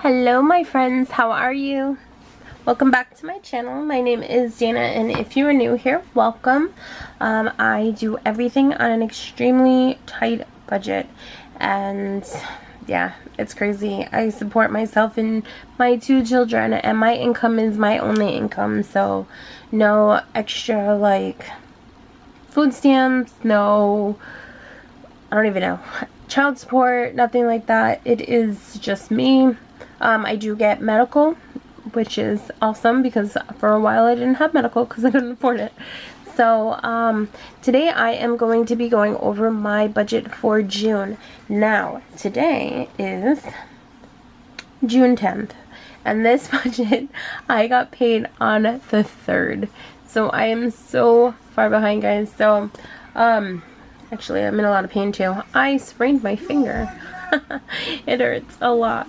Hello my friends, how are you? Welcome back to my channel. My name is Dana, and if you are new here, welcome. I do everything on an extremely tight budget, and yeah, it's crazy. I support myself and my 2 children, and my income is my only income, so no extra like food stamps, no, I don't even know, child support, nothing like that. It is just me. I do get medical, which is awesome because for a while I didn't have medical because I couldn't afford it. So today I am going to be going over my budget for June. Now, today is June 10th, and this budget I got paid on the 3rd. So I am so far behind, guys. So actually I'm in a lot of pain too. I sprained my finger. It hurts a lot.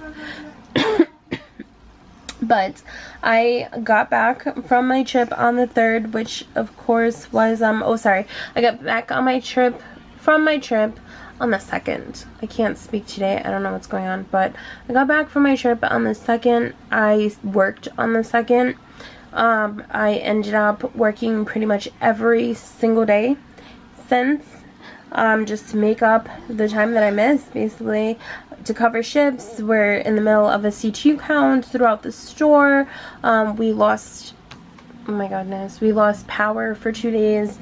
But I got back from my trip on the 3rd, which of course was I got back on my trip from my trip on the 2nd. I can't speak today. I don't know what's going on, but I got back from my trip on the 2nd. I worked on the 2nd. I ended up working pretty much every single day since, just to make up the time that I missed, basically, to cover shifts. We're in the middle of a CTU count throughout the store. We lost, oh my goodness, we lost power for 2 days.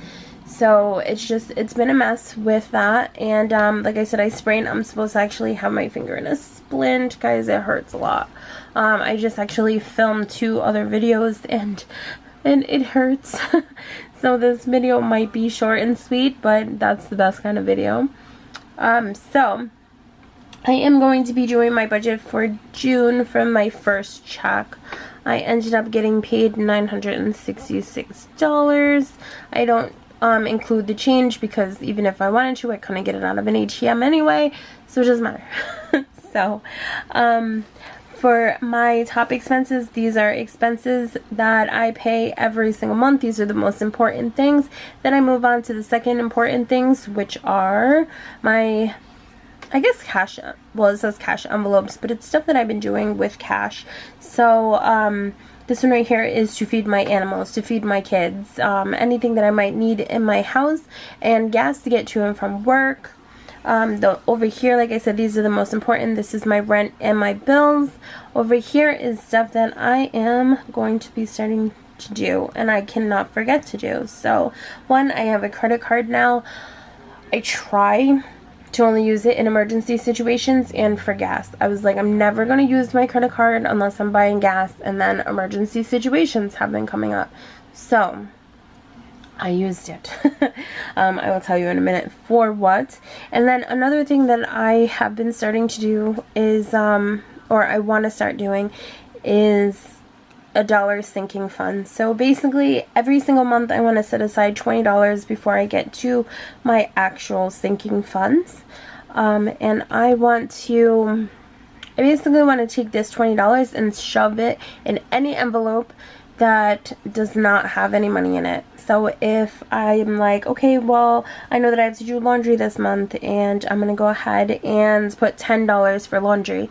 So it's been a mess with that. And like I said, I sprained. I'm supposed to actually have my finger in a splint. Guys, it hurts a lot. I just actually filmed 2 other videos and it hurts. So this video might be short and sweet, but that's the best kind of video. So I am going to be doing my budget for June from my first check. I ended up getting paid $966. I don't include the change because even if I wanted to, I couldn't get it out of an ATM anyway, so it doesn't matter. So for my top expenses, these are expenses that I pay every single month. These are the most important things. Then I move on to the second important things, which are my, I guess, cash. Well, it says cash envelopes, but it's stuff that I've been doing with cash. So this one right here is to feed my animals, to feed my kids, anything that I might need in my house, and gas to get to and from work. Over here, like I said, these are the most important. This is my rent and my bills. Over here is stuff that I am going to be starting to do, and I cannot forget to do. So, one, I have a credit card now. I try to only use it in emergency situations and for gas. I was like, I'm never going to use my credit card unless I'm buying gas, and then emergency situations have been coming up. So I used it. I will tell you in a minute for what. And then another thing that I have been starting to do is, or I want to start doing, is a dollar sinking fund. So basically every single month I want to set aside $20 before I get to my actual sinking funds. And I basically want to take this $20 and shove it in any envelope that does not have any money in it. So if I'm like, okay, well, I know that I have to do laundry this month, and I'm going to go ahead and put $10 for laundry.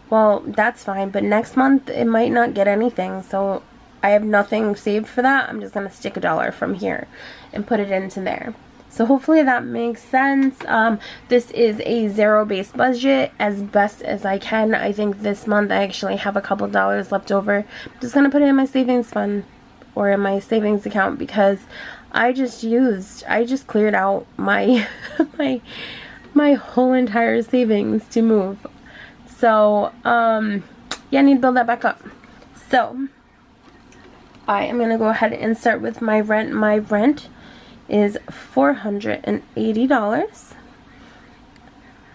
Well, that's fine, but next month it might not get anything, so I have nothing saved for that. I'm just going to stick $1 from here and put it into there. So hopefully that makes sense. This is a zero-based budget as best as I can. I think this month I actually have a couple dollars left over. I'm just going to put it in my savings fund or in my savings account because I just cleared out my my whole entire savings to move. So yeah, I need to build that back up. So I am going to go ahead and start with my rent. My rent is $480.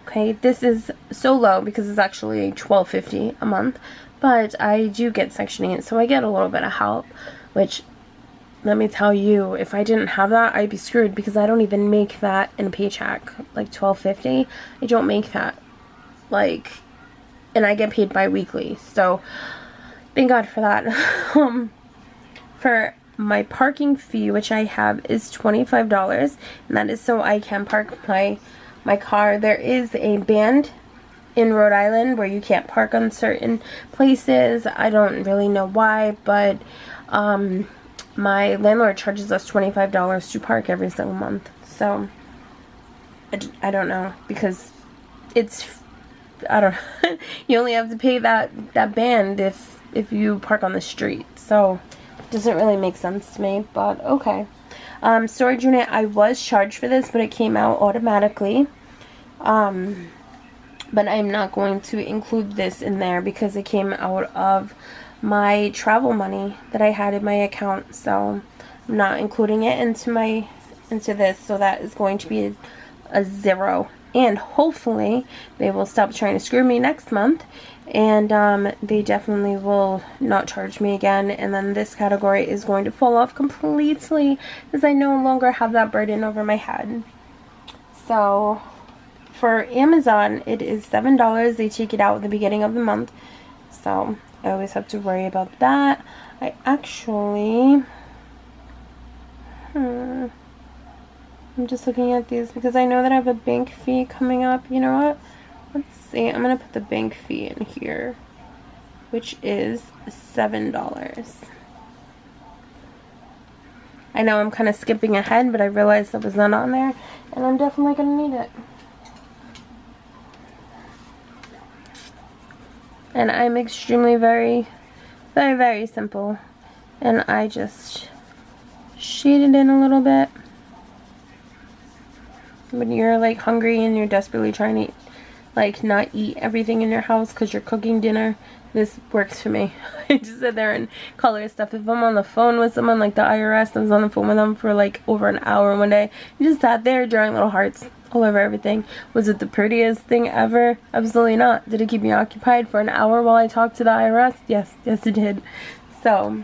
Okay, this is so low because it's actually $12.50 a month, but I do get Section 8, so I get a little bit of help, which, let me tell you, if I didn't have that, I'd be screwed because I don't even make that in a paycheck, like $12.50. I don't make that, like, and I get paid bi-weekly, so thank God for that. For my parking fee, which I have, is $25, and that is so I can park my car. There is a band in Rhode Island where you can't park on certain places. I don't really know why, but my landlord charges us $25 to park every single month. So I don't know, because it's, I don't know, you only have to pay that band if you park on the street. So it doesn't really make sense to me, but okay. Storage unit, I was charged for this, but it came out automatically. But I'm not going to include this in there because it came out of my travel money that I had in my account. So I'm not including it into this. So that is going to be a 0. And hopefully they will stop trying to screw me next month, and they definitely will not charge me again. And then this category is going to fall off completely because I no longer have that burden over my head. So for Amazon, it is $7. They take it out at the beginning of the month, so I always have to worry about that. I actually I'm just looking at these because I know that I have a bank fee coming up. You know what? Let's see. I'm going to put the bank fee in here, which is $7. I know I'm kind of skipping ahead, but I realized that was not on there, and I'm definitely going to need it. And I'm extremely very, very, very simple. And I just shade it in a little bit. When you're like hungry and you're desperately trying to like not eat everything in your house because you're cooking dinner, this works for me. I just sit there and color stuff. If I'm on the phone with someone like the IRS, I was on the phone with them for like over an hour one day. I just sat there drawing little hearts all over everything. Was it the prettiest thing ever? Absolutely not. Did it keep me occupied for an hour while I talked to the IRS? Yes, it did. So,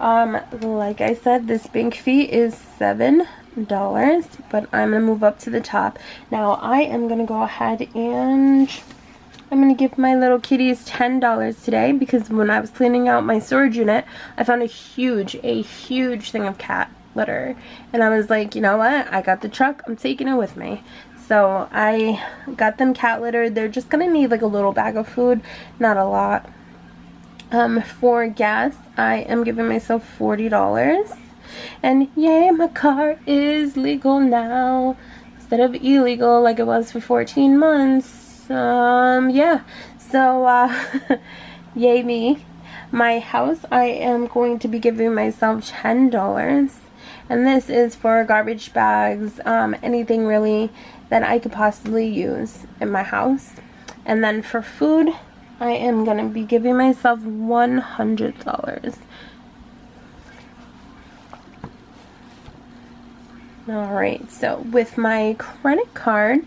like I said, this bank fee is $7, but I'm going to move up to the top. Now, I am going to go ahead and I'm going to give my little kitties $10 today because when I was cleaning out my storage unit, I found a huge thing of cat litter. And I was like, you know what? I got the truck. I'm taking it with me. So I got them cat litter. They're just going to need like a little bag of food, not a lot. For gas, I am giving myself $40. And yay, my car is legal now instead of illegal like it was for 14 months. Yeah. So, yay me. My house, I am going to be giving myself $10. And this is for garbage bags, anything really that I could possibly use in my house. And then for food, I am going to be giving myself $100. Alright, so with my credit card,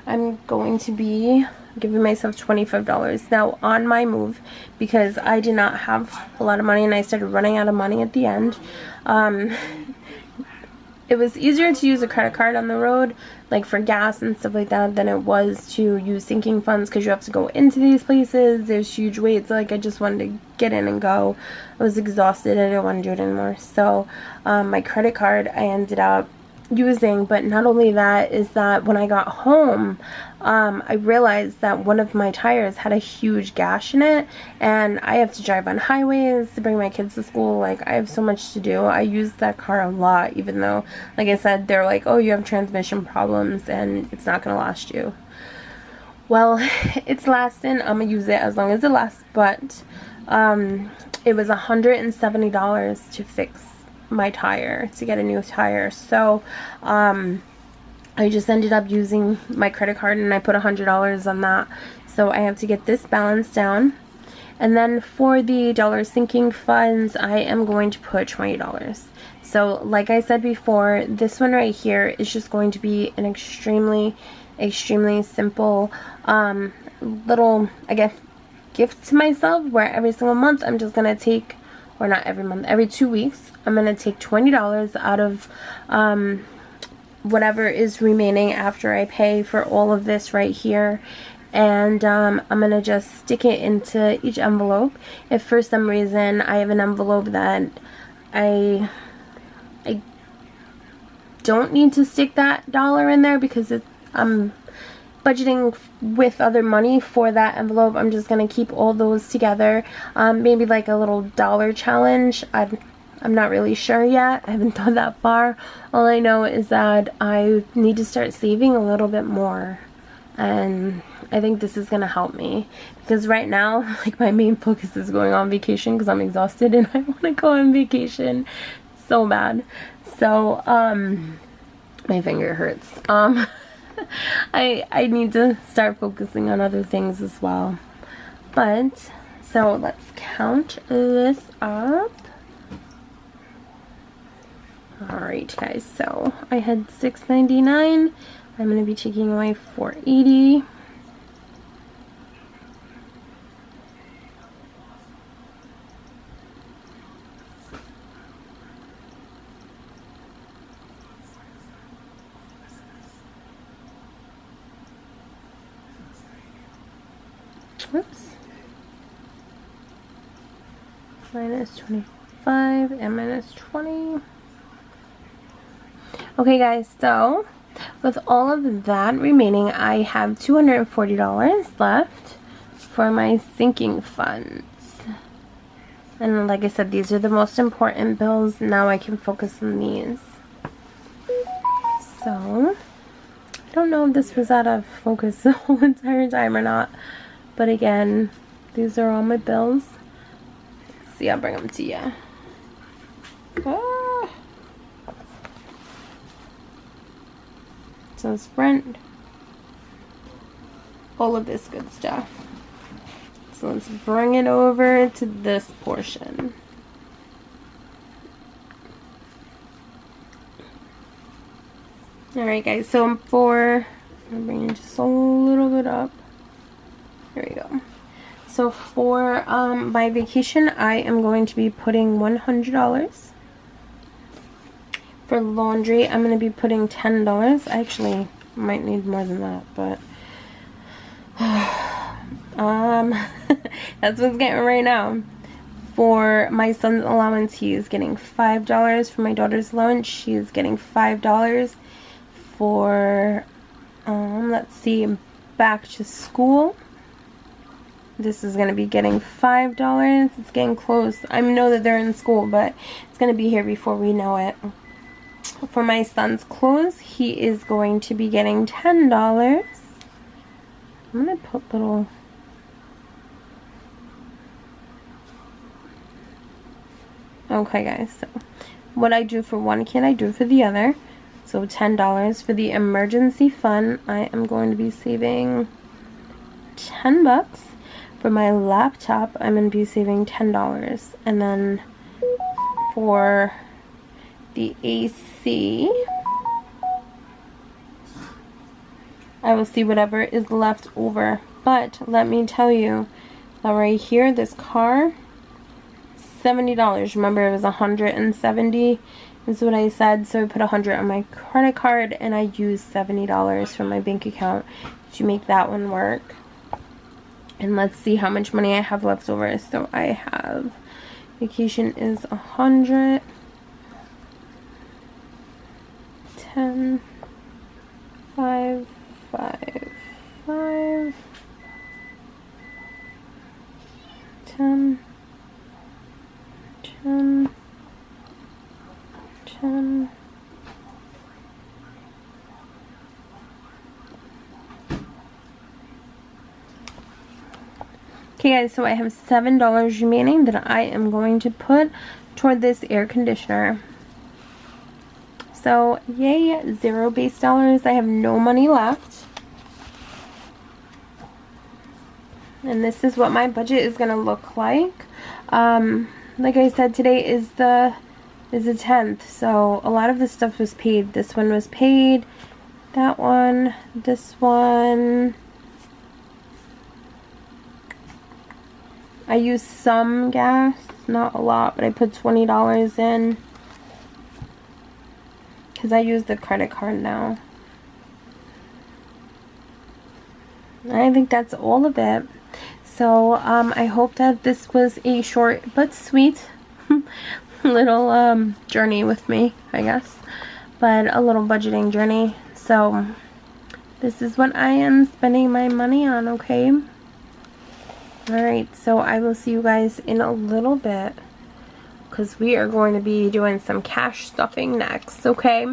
I'm going to be giving myself $25. Now, on my move, because I did not have a lot of money and I started running out of money at the end, it was easier to use a credit card on the road, like for gas and stuff like that, than it was to use sinking funds because you have to go into these places. There's huge waits. Like, I just wanted to get in and go. I was exhausted. I didn't want to do it anymore. So, my credit card I ended up using, but not only that, is that when I got home, I realized that one of my tires had a huge gash in it, and I have to drive on highways to bring my kids to school. Like, I have so much to do. I use that car a lot, even though, like I said, they're like, oh, you have transmission problems and it's not gonna last you. Well, it's lasting. I'm gonna use it as long as it lasts, but it was $170 to fix my tire, to get a new tire. So I just ended up using my credit card and I put $100 on that. So I have to get this balance down. And then for the dollar sinking funds, I am going to put $20. So like I said before, this one right here is just going to be an extremely simple little, I guess, gift to myself, where every single month I'm just gonna take, or not every month, every 2 weeks, I'm going to take $20 out of whatever is remaining after I pay for all of this right here. And I'm going to just stick it into each envelope. If for some reason I have an envelope that I don't need to stick that dollar in there because it's, but budgeting with other money for that envelope. I'm just going to keep all those together. Maybe like a little dollar challenge. I'm not really sure yet. I haven't done that far. All I know is that I need to start saving a little bit more. And I think this is going to help me. Because right now, like, my main focus is going on vacation because I'm exhausted and I want to go on vacation so bad. So, my finger hurts. I need to start focusing on other things as well. But, so let's count this up. Alright guys, so I had $6.99. I'm going to be taking away $4.80. Oops. Minus 25 and minus 20. Okay guys, so with all of that remaining, I have $240 left for my sinking funds. And like I said, these are the most important bills. Now I can focus on these. So, I don't know if this was out of focus the whole entire time or not. But again, these are all my bills. Let's see, I'll bring them to you. Ah. So it's rent. All of this good stuff. So let's bring it over to this portion. Alright guys, so I'm bringing just a little bit up. There we go. So for my vacation, I am going to be putting $100. For laundry, I'm going to be putting $10. I actually might need more than that, but that's what's getting right now. For my son's allowance, he is getting $5. For my daughter's allowance, she is getting $5. For let's see, back to school, this is going to be getting $5. It's getting close. I know that they're in school, but it's going to be here before we know it. For my son's clothes, he is going to be getting $10. I'm going to put little... Okay guys, so what I do for one kid, I do for the other. So $10. For the emergency fund, I am going to be saving $10. For my laptop, I'm going to be saving $10. And then for the AC, I will see whatever is left over. But let me tell you that right here, this car, $70. Remember, it was $170 is what I said. So I put $100 on my credit card and I used $70 from my bank account to make that one work. And let's see how much money I have left over. So I have, vacation is 100, 10, 5, 5, 5, 10, 10, 10. Okay guys, so I have $7 remaining that I am going to put toward this air conditioner. So yay, 0 base dollars. I have no money left. And this is what my budget is going to look like. Like I said, today is the 10th, so a lot of this stuff was paid. This one was paid, that one, this one. I used some gas, not a lot, but I put $20 in because I use the credit card now. I think that's all of it. So I hope that this was a short but sweet little journey with me, I guess, but a little budgeting journey. So This is what I am spending my money on, okay? Alright, so I will see you guys in a little bit, because we are going to be doing some cash stuffing next, okay?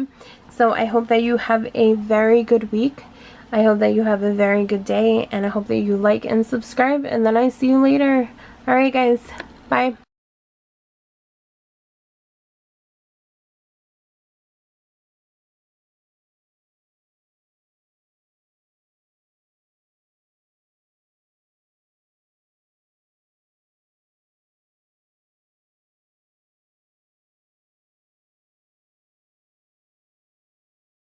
So I hope that you have a very good week. I hope that you have a very good day, and I hope that you like and subscribe, and then I see you later. Alright guys, bye.